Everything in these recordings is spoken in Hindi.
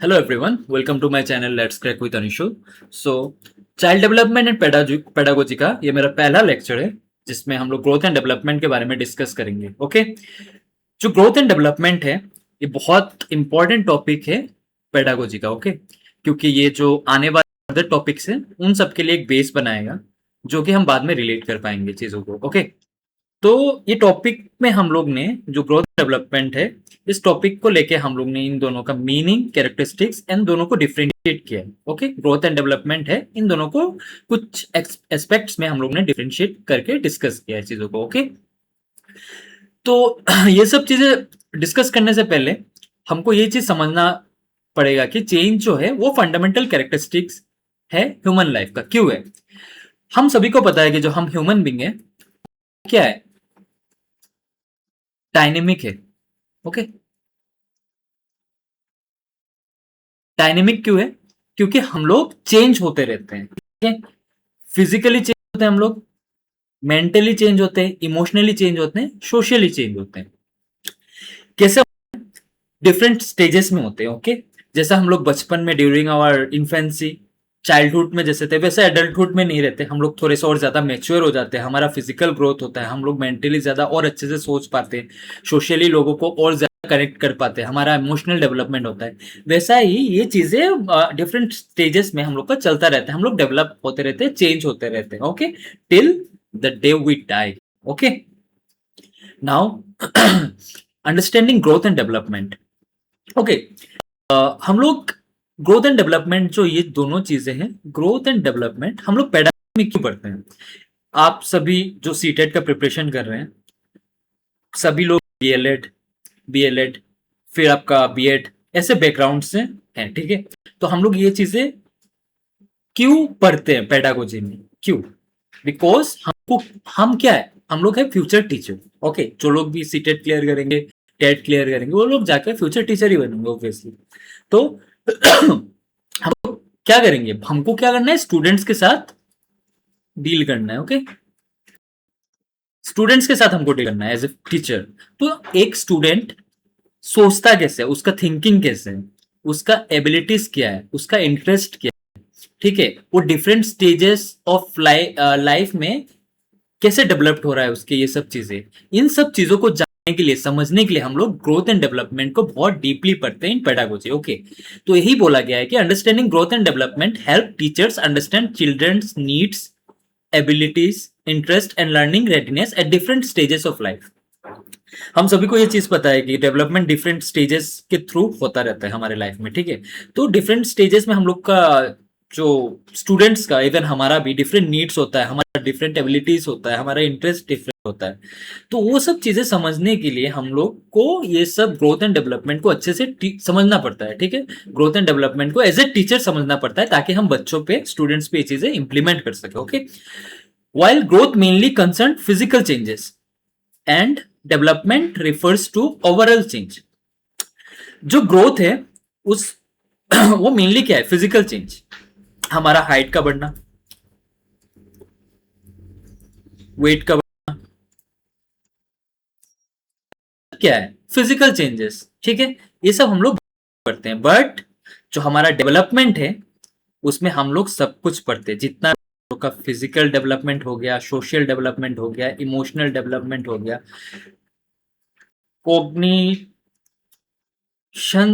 Hello everyone, welcome to my channel Let's Crack with Anishu. So, child development and pedagogy का ये मेरा पहला लेक्चर है जिसमें हम लोग ग्रोथ एंड डेवलपमेंट के बारे में डिस्कस करेंगे. ओके, जो ग्रोथ एंड डेवलपमेंट है ये बहुत इंपॉर्टेंट टॉपिक है पेडागोजी का. ओके, क्योंकि ये जो आने वाले अदर टॉपिक्स हैं उन सब के लिए एक बेस बनाएगा जो कि हम बाद में रिलेट कर पाएंगे चीज़ों को. ओके, तो ये टॉपिक में हम लोग ने जो ग्रोथ डेवलपमेंट है इस टॉपिक को लेके हम लोग ने इन दोनों का मीनिंग, कैरेक्टरिस्टिक्स इन दोनों को डिफरेंशिएट किया है. ओके, ग्रोथ एंड डेवलपमेंट है, इन दोनों को कुछ एस्पेक्ट्स में हम लोग ने डिफरेंशिएट करके डिस्कस किया है चीजों को. ओके, तो ये सब चीजें डिस्कस करने से पहले हमको ये चीज समझना पड़ेगा कि चेंज जो है वो फंडामेंटल कैरेक्टरिस्टिक्स है ह्यूमन लाइफ का. क्यों है? हम सभी को पता है कि जो हम ह्यूमन बींग है क्या है, डायनेमिक है. ओके, डायनेमिक क्यों है? क्योंकि हम लोग चेंज होते रहते हैं. ठीक है, फिजिकली चेंज होते हैं हम लोग, मेंटली चेंज होते हैं, इमोशनली चेंज होते हैं, सोशली चेंज होते हैं. कैसे? डिफरेंट स्टेजेस में होते हैं. ओके, जैसा हम लोग बचपन में ड्यूरिंग आवर इन्फेंसी, चाइल्डहुड में जैसे थे वैसे एडल्टहुड में नहीं रहते. हम लोग थोड़े से और ज्यादा मैच्योर हो जाते हैं, हमारा फिजिकल ग्रोथ होता है, हम लोग मेंटली ज्यादा और अच्छे से सोच पाते हैं, सोशली लोगों को और ज्यादा कनेक्ट कर पाते हैं, हमारा इमोशनल डेवलपमेंट होता है. वैसा ही ये चीजें डिफरेंट स्टेजेस में हम लोग का चलता रहता है, हम लोग डेवलप होते रहते हैं, चेंज होते रहते हैं. Okay, till the day we die. Okay, now understanding growth and development. Okay, हम लोग ग्रोथ एंड डेवलपमेंट जो ये दोनों चीजें हैं, ग्रोथ एंड डेवलपमेंट हम लोग पेडागोजी में क्यों पढ़ते हैं? आप सभी जो सीटेट का प्रिपरेशन कर रहे हैं सभी लोग बी एल एड फिर आपका बी.एड ऐसे बैकग्राउंड से हैं. ठीक है, तो हम लोग ये चीजें क्यों पढ़ते हैं पेडागोजी में? क्यों? बिकॉज हम क्या है, हम लोग है फ्यूचर टीचर. ओके, जो लोग भी सीटेट क्लियर करेंगे, टेट क्लियर करेंगे, वो लोग जाकर फ्यूचर टीचर ही बनेंगे ऑब्वियसली. तो हम लोग क्या करेंगे, हमको क्या करना है, स्टूडेंट्स के साथ डील करना है. ओके, स्टूडेंट्स के साथ हमको डील करना है एज ए टीचर. तो एक स्टूडेंट सोचता कैसे है, उसका थिंकिंग कैसे है, उसका एबिलिटीज क्या है, उसका इंटरेस्ट क्या है. ठीक है, वो डिफरेंट स्टेजेस ऑफ लाइफ में कैसे डेवलप्ड हो रहा है उसके, ये सब चीजें, इन सब चीजों को जानने के लिए, समझने के लिए हम लोग ग्रोथ एंड डेवलपमेंट को बहुत डीपली पढ़ते हैं इन पेडागोजी. ओके, तो यही बोला गया है कि understanding growth and development help teachers understand childrens needs, abilities, interest and learning readiness at different stages of life. हम सभी को ये चीज पता है कि डेवलपमेंट डिफरेंट स्टेजेस के थ्रू होता रहता है हमारे लाइफ में. ठीक है, तो डिफरेंट स्टेजेस में हम लोग का जो स्टूडेंट्स का, इवन हमारा भी डिफरेंट नीड्स होता है, हमारा डिफरेंट एबिलिटीज होता है, हमारा इंटरेस्ट डिफरेंट होता है. तो वो सब चीजें समझने के लिए हम लोग को ये सब ग्रोथ एंड डेवलपमेंट को अच्छे से समझना पड़ता है. ठीक है, ग्रोथ एंड डेवलपमेंट को एज ए टीचर समझना पड़ता है ताकि हम बच्चों पे, स्टूडेंट्स पे ये चीजें इंप्लीमेंट कर सके. Okay, while growth mainly concerned physical changes and development refers to overall change. जो ग्रोथ है उस वो मेनली क्या है, फिजिकल चेंज, हमारा हाइट का बढ़ना, वेट का बढ़ना, क्या है, फिजिकल चेंजेस. ठीक है, ये सब हम लोग पढ़ते हैं. बट जो हमारा डेवलपमेंट है उसमें हम लोग सब कुछ पढ़ते हैं, जितना का फिजिकल डेवलपमेंट हो गया, सोशल डेवलपमेंट हो गया, इमोशनल डेवलपमेंट हो गया, कोग्निशन,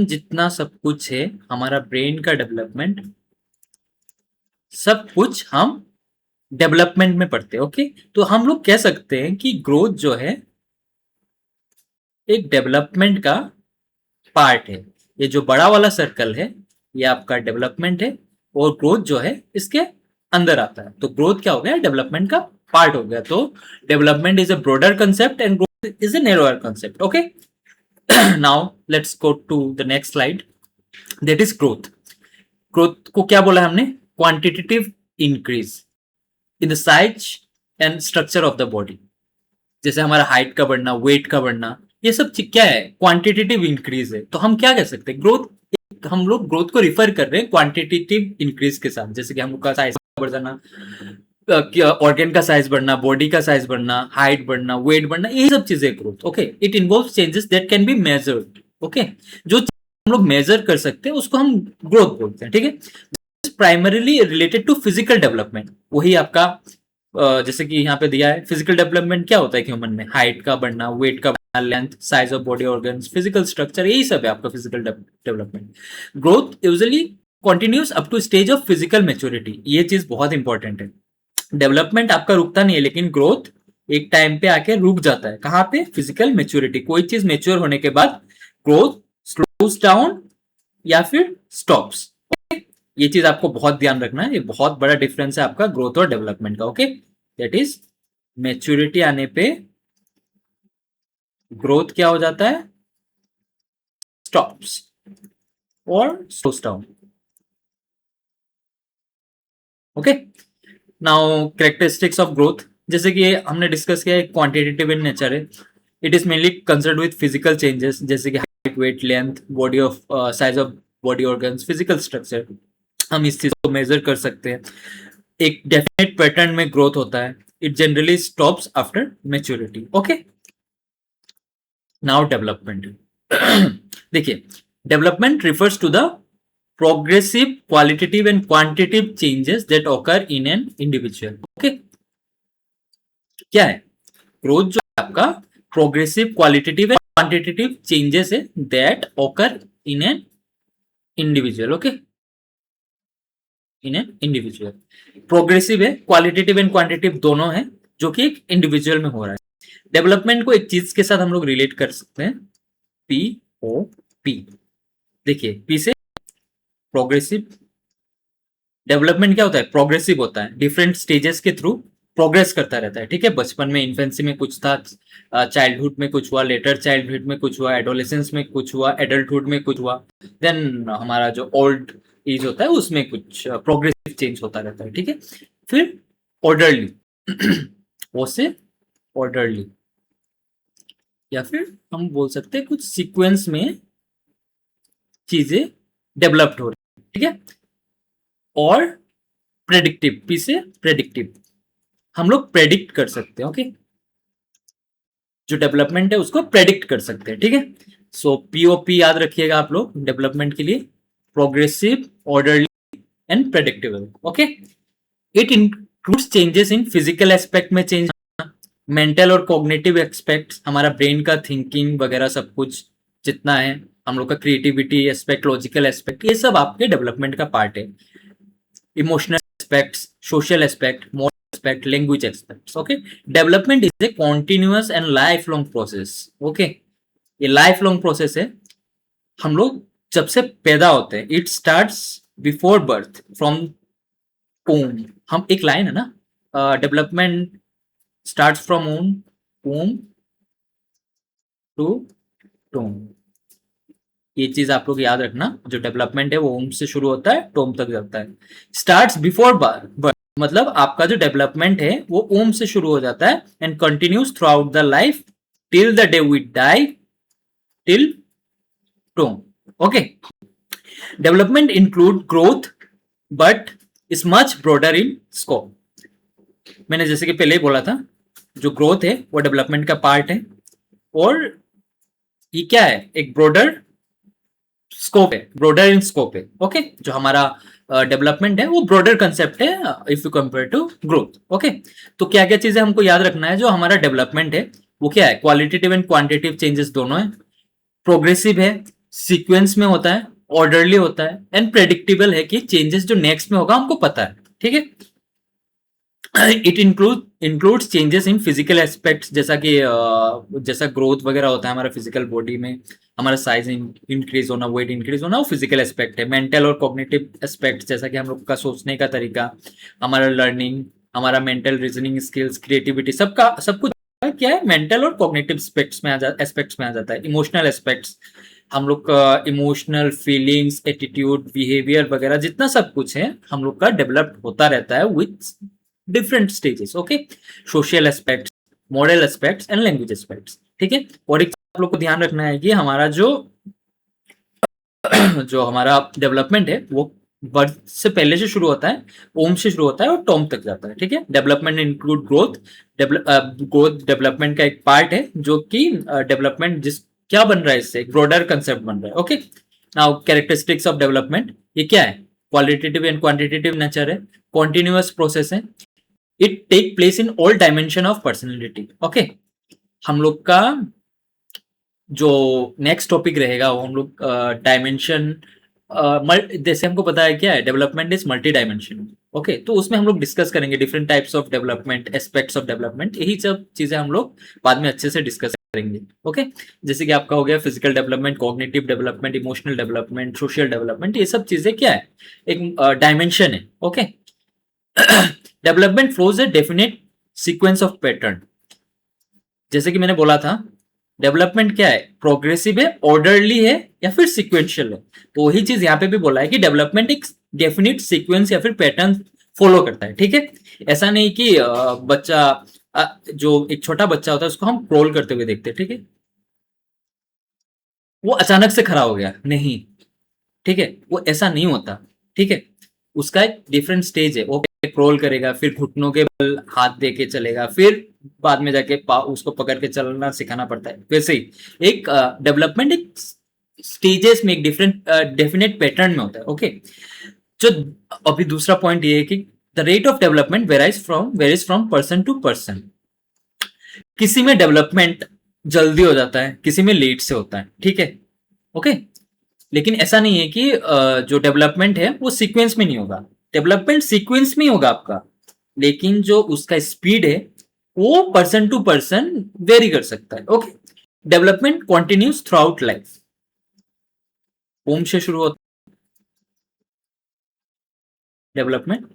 जितना सब कुछ है, हमारा ब्रेन का डेवलपमेंट, सब कुछ हम डेवलपमेंट में पढ़ते हैं. ओके, तो हम लोग कह सकते हैं कि ग्रोथ जो है एक डेवलपमेंट का पार्ट है. ये जो बड़ा वाला सर्कल है ये आपका डेवलपमेंट है, और ग्रोथ जो है इसके अंदर आता है. तो ग्रोथ क्या हो गया, डेवलपमेंट का पार्ट हो गया. तो development is a broader concept and growth is a narrower concept. Okay, now let's go to the next slide, that is growth. Growth को क्या बोला हमने, quantitative increase in the size and structure of the body. जैसे हमारा हाइट का बढ़ना, वेट का बढ़ना, ये सब क्या है, क्वांटिटेटिव इंक्रीज है. तो हम क्या कह सकते हैं, ग्रोथ, हम लोग ग्रोथ को रिफर कर रहे हैं क्वांटिटेटिव इंक्रीज के साथ. जैसे कि हम लोग का साइज बढ़ जाना, ऑर्गन का साइज बढ़ना, बॉडी का साइज बढ़ना, हाइट बढ़ना, वेट बढ़ना, ये सब चीजें growth. Okay, it involve changes that can be measured. Okay, जो हम लोग मेजर कर सकते हैं उसको हम ग्रोथ बोलते हैं, ठीक है। Primarily related to physical development, वही आपका जैसे कि यहाँ पे दिया है, फिजिकल डेवलपमेंट क्या होता है ह्यूमन में, हाइट का बढ़ना, वेट का बढ़ना, length, size of body organs, physical structure, यही सब है आपका physical development. Growth usually continues up to stage of physical maturity, ये चीज बहुत इंपॉर्टेंट है। डेवलपमेंट आपका रुकता नहीं है, लेकिन ग्रोथ एक टाइम पे आके रुक जाता है। कहाँ पे? Physical maturity. कोई चीज मेच्योर होने के बाद ग्रोथ स्लोज डाउन या फिर स्टॉप्स। ये चीज आपको बहुत ध्यान रखना है, ये बहुत बड़ा डिफरेंस है आपका ग्रोथ और डेवलपमेंट का। ओके, दैट इज मेच्योरिटी आने पे ग्रोथ क्या हो जाता है? स्टॉप्स और slows down. Okay, now characteristics of growth, जैसे कि हमने डिस्कस किया है, क्वांटिटेटिव इन नेचर है। It is mainly concern with physical changes, जैसे कि height, weight, length, body of size of body organs, physical structure. हम इस चीज को मेजर कर सकते हैं। एक डेफिनेट पैटर्न में ग्रोथ होता है। It generally stops after maturity. Okay, now development. देखिए, development refers to the progressive qualitative and quantitative changes that occur in an individual. Okay, क्या है ग्रोथ? जो आपका progressive qualitative and quantitative changes है that occur in an individual. Okay, in an individual. Progressive है, क्वालिटेटिव एंड क्वांटिटेटिव दोनों है, जो कि एक इंडिविजुअल में हो रहा है। डेवलपमेंट को एक चीज के साथ हम लोग रिलेट कर सकते हैं, POP। देखिए, P से प्रोग्रेसिव। डेवलपमेंट क्या होता है? प्रोग्रेसिव होता है, डिफरेंट स्टेजेस के थ्रू प्रोग्रेस करता रहता है, ठीक है। बचपन में, इन्फेंसी में कुछ था, चाइल्डहुड में कुछ हुआ, लेटर चाइल्डहुड में कुछ हुआ, एडोलेसेंस में कुछ हुआ, एडल्टहुड में कुछ हुआ, देन हमारा जो ओल्ड एज होता है उसमें कुछ प्रोग्रेसिव चेंज होता रहता है, ठीक है। फिर ऑर्डरली, वो से ऑर्डरली, या फिर हम बोल सकते हैं कुछ सीक्वेंस में चीजें डेवलप्ड हो रही है, ठीक है। और प्रेडिक्टिव, पी से प्रेडिक्टिव, हम लोग प्रेडिक्ट कर सकते हैं। ओके, जो डेवलपमेंट है उसको प्रेडिक्ट कर सकते हैं, ठीक है। सो पीओपी याद रखिएगा आप लोग डेवलपमेंट के लिए, progressive, orderly and predictable. Okay, it includes changes in physical aspect में चेंज, मेंटल और कॉग्निटिव एस्पेक्ट्स, हमारा ब्रेन का थिंकिंग वगैरह सब कुछ जितना है, हम लोग का क्रिएटिविटी एस्पेक्ट, लॉजिकल एस्पेक्ट, ये सब आपके डेवलपमेंट का पार्ट है। Emotional aspects, social aspect, aspect, language aspects. Okay, development is a continuous and lifelong process. Okay, ये lifelong process है। हम लोग जब से पैदा होते हैं, it starts before birth, from womb। हम एक लाइन है ना, development starts from womb to tomb। ये चीज आप लोग याद रखना, जो डेवलपमेंट है वो womb से शुरू होता है, टोम तक जाता है। starts before birth, मतलब आपका जो डेवलपमेंट है वो ओम से शुरू हो जाता है and continues throughout the life till the day we die, till tomb. Okay, development include growth but is much broader in scope. मैंने जैसे कि पहले ही बोला था, जो ग्रोथ है वो डेवलपमेंट का पार्ट है, और ये क्या है? एक ब्रॉडर स्कोप है, ब्रॉडर इन स्कोप है। ओके, जो हमारा डेवलपमेंट है वो ब्रॉडर कंसेप्ट है if you compare to growth. Okay, तो क्या क्या चीजें हमको याद रखना है? जो हमारा डेवलपमेंट है वो क्या है? क्वालिटेटिव एंड क्वांटिटेटिव चेंजेस दोनों है, प्रोग्रेसिव है, सीक्वेंस में होता है, ऑर्डरली होता है, एंड प्रेडिक्टेबल है कि चेंजेस जो नेक्स्ट में होगा हमको पता है, ठीक है। It includes changes in physical aspects, जैसा कि जैसा ग्रोथ वगैरह होता है हमारा फिजिकल बॉडी में, हमारा साइज इंक्रीज होना, वेट इंक्रीज होना, वो फिजिकल एस्पेक्ट है। मेंटल और कॉग्निटिव एस्पेक्ट, जैसा कि हम लोग का सोचने का तरीका, हमारा लर्निंग, हमारा मेंटल रीजनिंग स्किल्स, क्रिएटिविटी, सबका सब कुछ क्या है? मेंटल और कॉग्निटिव एस्पेक्ट्स में आ जाता है। इमोशनल एस्पेक्ट्स, हम लोग का इमोशनल फीलिंग्स, एटीट्यूड, बिहेवियर वगैरह जितना सब कुछ है हम लोग का डेवलप होता रहता है with different stages. Okay, social aspects, moral aspects and language aspects, ठीक है। और एक आप लोग को ध्यान रखना है कि हमारा जो हमारा डेवलपमेंट है वो बर्थ से पहले से शुरू होता है, ओम से शुरू होता है और टॉम तक जाता है, ठीक है। Development include growth, growth development का एक पार्ट है, जो कि डेवलपमेंट जिस क्या बन रहा है, इससे ब्रॉडर कंसेप्ट बन रहा है। Okay, now characteristics of development, ये क्या है? क्वालिटेटिव एंड क्वांटिटेटिव नेचर है, कॉन्टिन्यूअस प्रोसेस है, it take place in all dimension of personality. Okay, हम लोग का जो नेक्स्ट टॉपिक रहेगा वो हम लोग डायमेंशन, जैसे हमको पता है क्या है, development is multi dimension. Okay, तो उसमें हम लोग डिस्कस करेंगे different types of development, aspects of development, यही सब चीजें हम लोग बाद में अच्छे से डिस्कस करेंगे। ओके, जैसे कि आपका हो गया physical development, cognitive development, emotional development, social development, ये सब चीजें क्या है, एक डायमेंशन है। Okay, development flows a definite sequence of pattern. जैसे कि मैंने बोला था, डेवलपमेंट क्या है, प्रोग्रेसिव है, ऑर्डरली है, या फिर सिक्वेंशियल है। तो वही चीज यहाँ पे भी बोला है कि डेवलपमेंट एक डेफिनिट सीक्वेंस या फिर पैटर्न फॉलो करता है। ठीक है, ऐसा नहीं कि बच्चा जो एक छोटा बच्चा होता है उसको हम क्रोल करते हुए देखते हैं, ठीक है, वो अचानक से खड़ा हो गया नहीं, ठीक है, वो ऐसा नहीं होता। ठीक है, उसका एक डिफरेंट स्टेज है, वो क्रोल करेगा, फिर घुटनों के बल हाथ दे के चलेगा, फिर बाद में जाके उसको पकड़ के चलना सिखाना पड़ता है। वैसे ही एक डेवलपमेंट एक स्टेजेस में एक डिफरेंट डेफिनेट पैटर्न में होता है। ओके, जो अभी दूसरा पॉइंट ये है कि the rate of development varies from person to person. किसी में डेवलपमेंट जल्दी हो जाता है, किसी में लेट से होता है। ठीक है, ओके, लेकिन ऐसा नहीं है कि जो डेवलपमेंट है वो सीक्वेंस में नहीं होगा, डेवलपमेंट सीक्वेंस में ही होगा आपका, लेकिन जो उसका स्पीड है वो पर्सन टू पर्सन वेरी कर सकता है। Okay, development continues throughout life, womb से शुरू होता है, डेवलपमेंट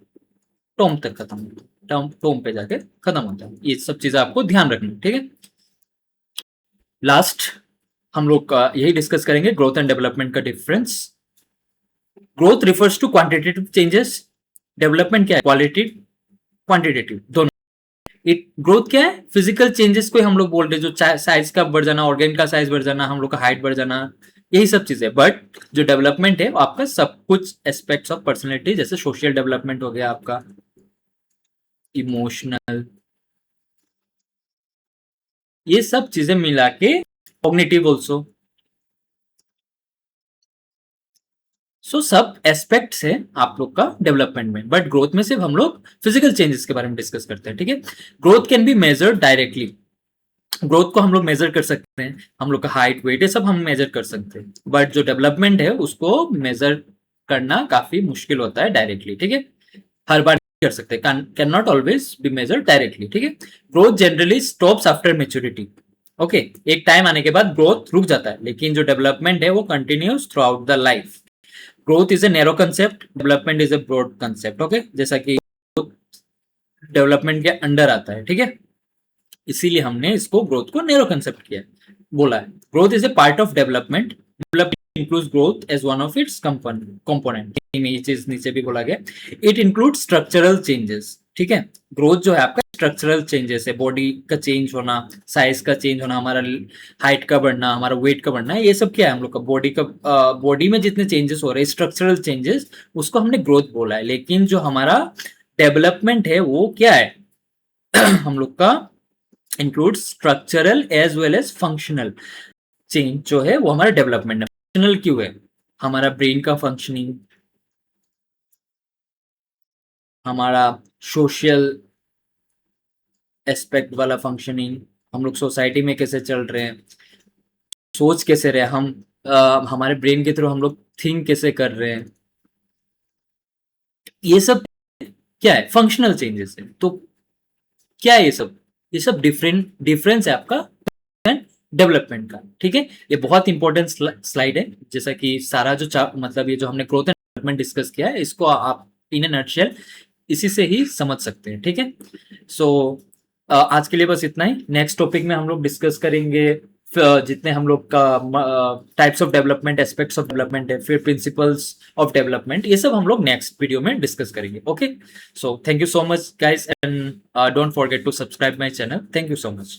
टॉम तक खत्म होता है, टॉम पे जाके खत्म होता है। ये सब चीजें आपको ध्यान रखनी, ठीक है। लास्ट हम लोग यही डिस्कस करेंगे, ग्रोथ एंड डेवलपमेंट का difference. Growth refers to quantitative changes, development क्या है, क्वालिटी क्वांटिटेटिव दोनों। इट ग्रोथ क्या है, फिजिकल चेंजेस को हम लोग बोल रहे हैं, जो साइज का बढ़ जाना, ऑर्गेन का साइज बढ़ जाना, हम लोग का हाइट बढ़ जाना, यही सब चीजें। बट जो डेवलपमेंट है वो आपका सब कुछ एस्पेक्ट्स ऑफ पर्सनैलिटी, जैसे सोशल डेवलपमेंट हो गया आपका, इमोशनल, ये सब चीजें मिला के कॉग्निटिव ऑल्सो। सो सब एस्पेक्ट्स है आप लोग का डेवलपमेंट में, बट ग्रोथ में सिर्फ हम लोग फिजिकल चेंजेस के बारे में डिस्कस करते हैं। ठीक है, growth can be measured directly, growth को हम लोग मेजर कर सकते हैं, हम लोग का हाइट वेट ये सब हम मेजर कर सकते हैं, बट जो डेवलपमेंट है उसको मेजर करना काफी मुश्किल होता है डायरेक्टली। ठीक है, हर बार कर सकते हैं, can not always be measure directly. ठीक है, growth generally stops after maturity. Okay, एक टाइम आने के बाद ग्रोथ रुक जाता है, लेकिन जो डेवलपमेंट है वो continues throughout the life. Growth is a narrow concept, development is a broad concept. Okay, जैसा कि डेवलपमेंट के अंडर आता है। ठीक है, इसीलिए हमने इसको ग्रोथ को नैरो कंसेप्ट किया, बोला है। Growth is a part of development, development includes growth as one of its component. ये चीज नीचे भी बोला गया, इट इंक्लूड्स स्ट्रक्चरल चेंजेस। ठीक है, ग्रोथ जो है आपका स्ट्रक्चरल चेंजेस है, बॉडी का चेंज होना, साइज का चेंज होना, हमारा हाइट का बढ़ना, हमारा वेट का बढ़ना, ये सब क्या है हम लोग का बॉडी का, बॉडी में जितने चेंजेस हो रहे हैं स्ट्रक्चरल चेंजेस, उसको हमने ग्रोथ बोला है। लेकिन जो हमारा डेवलपमेंट है वो क्या है हम लोग का includes structural as well as functional change, जो है वो हमारा डेवलपमेंट है। फंक्शनल क्यों है, हमारा ब्रेन का फंक्शनिंग, हमारा सोशल एस्पेक्ट वाला फंक्शनिंग, हम लोग सोसाइटी में कैसे चल रहे हैं, सोच कैसे रहे हम, हमारे ब्रेन के थ्रू हम लोग थिंक कैसे कर रहे हैं, ये सब क्या है, फंक्शनल चेंजेस है। तो क्या है ये सब डिफरेंस है आपका डेवलपमेट का। ठीक है, ये बहुत इंपॉर्टेंट स्लाइड है, जैसा कि सारा जो मतलब ये जो हमने ग्रोथ एंड डेवलपमेंट डिस्कस किया है, इसको आप इन ए नटशेल इसी से ही समझ सकते हैं। ठीक है, सो आज के लिए बस इतना ही। नेक्स्ट टॉपिक में हम लोग डिस्कस करेंगे जितने हम लोग का types of development, aspects of development है, फिर प्रिंसिपल्स ऑफ डेवलपमेंट, ये सब हम लोग नेक्स्ट वीडियो में डिस्कस करेंगे। Okay, so thank you so much guys, and don't forget to subscribe my channel. Thank you so much.